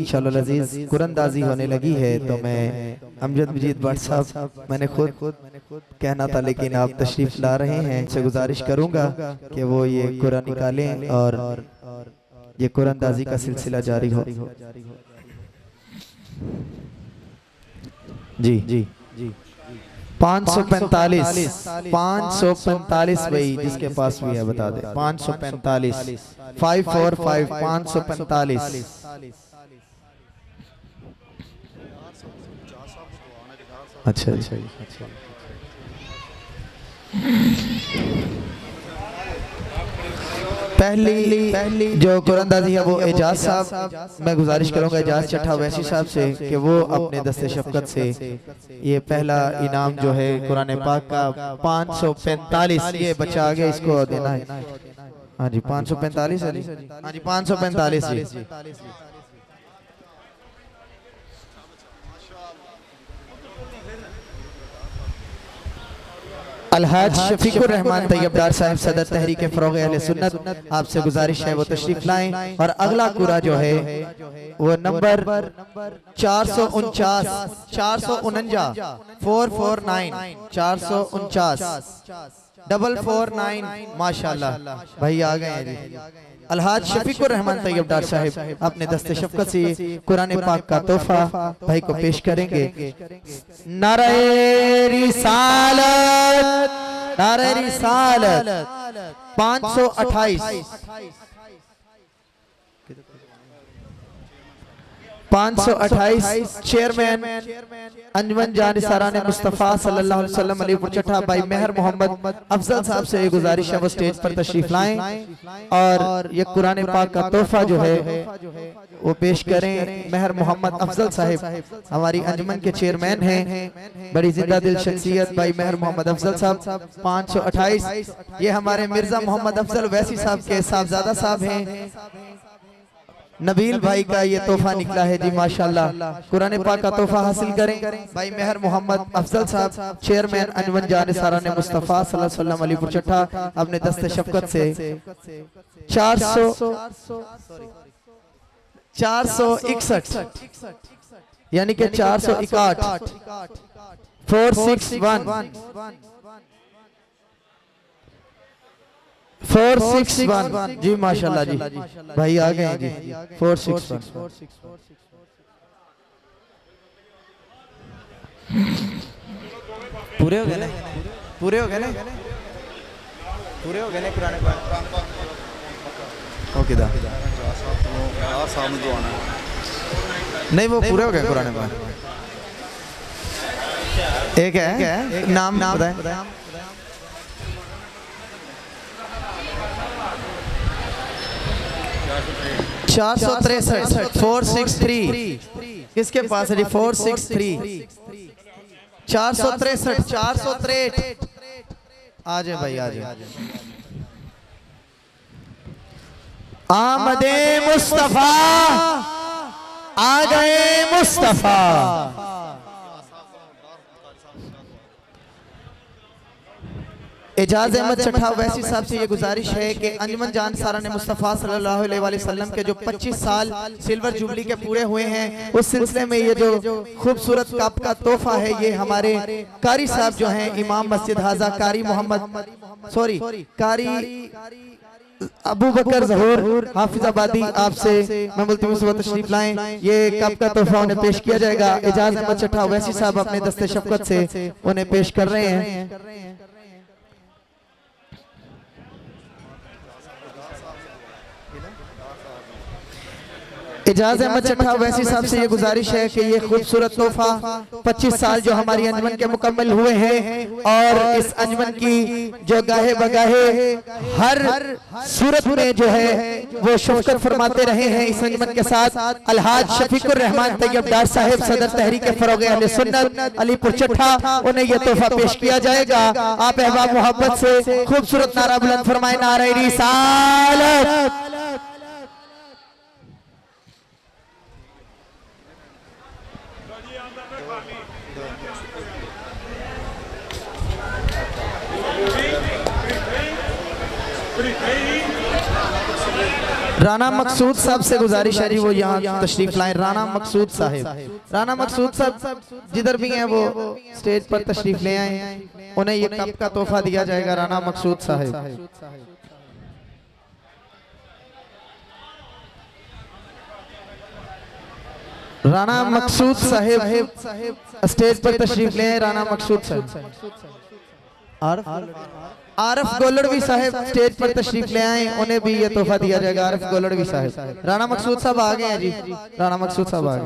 इंशाअल्लाह अजीज कुरानदाजी होने लगी है, तो मैं अमजद मजीद भट्ट साहब मैंने खुद कहना था लेकिन आप तशरीफ ला रहे हैं, इनसे गुजारिश करूंगा कि वो ये कुरान निकालें और ये कुरानदाजी का सिलसिला जारी हो। जी जी जी 545 भाई जिसके पास भी है बता दे। 545 545 545। अच्छा अच्छा अच्छा। पहली जो कुरानदाजी है वो एजाज साहब, मैं गुजारिश करूंगा एजाज चट्ठा वैसी साहब से कि वो अपने दस्ते शफकत से ये पहला इनाम जो है कुरान पाक का 545 ये बच्चा आ गया, इसको देना है। हाँ जी 545 है जी, हाँ जी 545 जी। अलहाज शफीकुर रहमान तैयबदार साहब सदर तहरीक फरोग अहले सुन्नत, आपसे गुजारिश है वो तशरीफ लाएं और अगला कुरा जो है वो नंबर 449 449 449 449 449 माशाल्लाह भाई आ गए हैं जी। अलहाज शफीकुर रहमान तैयबदार साहब अपने दस्ते शफकत से कुरान पाक का तोहफा भाई को पेश करेंगे। नारे रिसालत, नारे रिसालत 528 528 चेयरमैन अंजुमन जान साराने मुस्तफ़ा सल्लल्लाहु अलैहि वसल्लम अलीपुर चट्ठा भाई मेहर मोहम्मद अफजल साहब से गुजारिश है वो स्टेज पर तशरीफ लाएं और ये कुरान पाक का तोहफा जो है वो पेश करें। मेहर मोहम्मद अफजल साहब हमारी अंजुमन के चेयरमैन हैं, बड़ी जिंदा दिल शख्सियत भाई मेहर मोहम्मद अफजल साहब 528। ये हमारे मिर्जा मोहम्मद अफजल वैसी साहब के साहबजादा साहब हैं। नबील भाई का ये तोहफा निकला है जी माशाल्लाह, कुरान पाक का तोहफा हासिल करें भाई मेहर मोहम्मद अफजल साहब चेयरमैन अंजुमन जान साराने मुस्तफ़ा सल्लल्लाहु अलैहि वसल्लम अलीपुर चट्ठा अपने दस्ते शफकत से 461 यानी कि 461 461 461 जी माशाल्लाह जी भाई आ गए हैं जी 461। पूरे हो गए ना, पूरे हो गए ना, पूरे हो गए ना पुराने पाक ओके दा नहीं वो पूरे हो गए पुराने पाक। एक है नाम बताएं। 463 463 किसके पास है जी 463 463 463 आ जाए भाई आ जाए। आमदे मुस्तफा आ गए मुस्तफा। एजाज अहमद चट्ठा वैसी साहब से ये गुजारिश है कि अंजुमन जान साराने मुस्तफ़ा सल्लल्लाहु अलैहि वसल्लम के जो 25 साल सिल्वर जुबली के पूरे हुए हैं उस सिलसिले में ये जो खूबसूरत कप का तोहफा है ये हमारे कारी साहब जो हैं इमाम मस्जिद हाजा कारी कारी अबू बकर ज़हूर हाफिजाबादी, आपसे मैं मुल्तमस हुआ तशरीफ लाएं। ये कप का तोहफा उन्हें पेश किया जाएगा। एजाज अहमद चट्ठा वैसी साहब अपने दस्ते शफकत से उन्हें पेश कर रहे हैं। एजाज अहमद चट्ठा वैसी साहब से ये गुजारिश है कि ये खूबसूरत तोहफा 25 साल जो हमारी अंजुमन के मुकम्मल हुए हैं और इस अंजुमन की जो गाहे बगाहे हर सूरत में जो है वो शफकत फरमाते रहे हैं इस अंजुमन के साथ अलहाज शफीकुर रहमान तैयबदार साहब सदर तहरीक फरोग अहले सुन्नत अलीपुर चट्ठा, उन्हें ये तोहफा पेश किया जाएगा। आप अहबाब मोहब्बत से खूबसूरत नारा बुलंद फरमाए, नारे रिसालत। राना मकसूद साहब से गुजारिश है जी वो यहाँ तशरीफ लाएं। राना मकसूद साहब, राना मकसूद साहब जिधर भी हैं वो स्टेज पर तशरीफ ले आए, उन्हें ये कप का तोहफा दिया जाएगा। राना मकसूद साहब, राना मकसूद साहब स्टेज पर तशरीफ ले आए। राना मकसूद साहब, आरफ गोलड़वी साहब स्टेज पर तशरीफ ले आए, उन्हें भी ये तोहफा दिया जाएगा। आरफ गोलड़वी साहब, राना मकसूद साहब आ गए हैं जी, राना मकसूद साहब आ गए।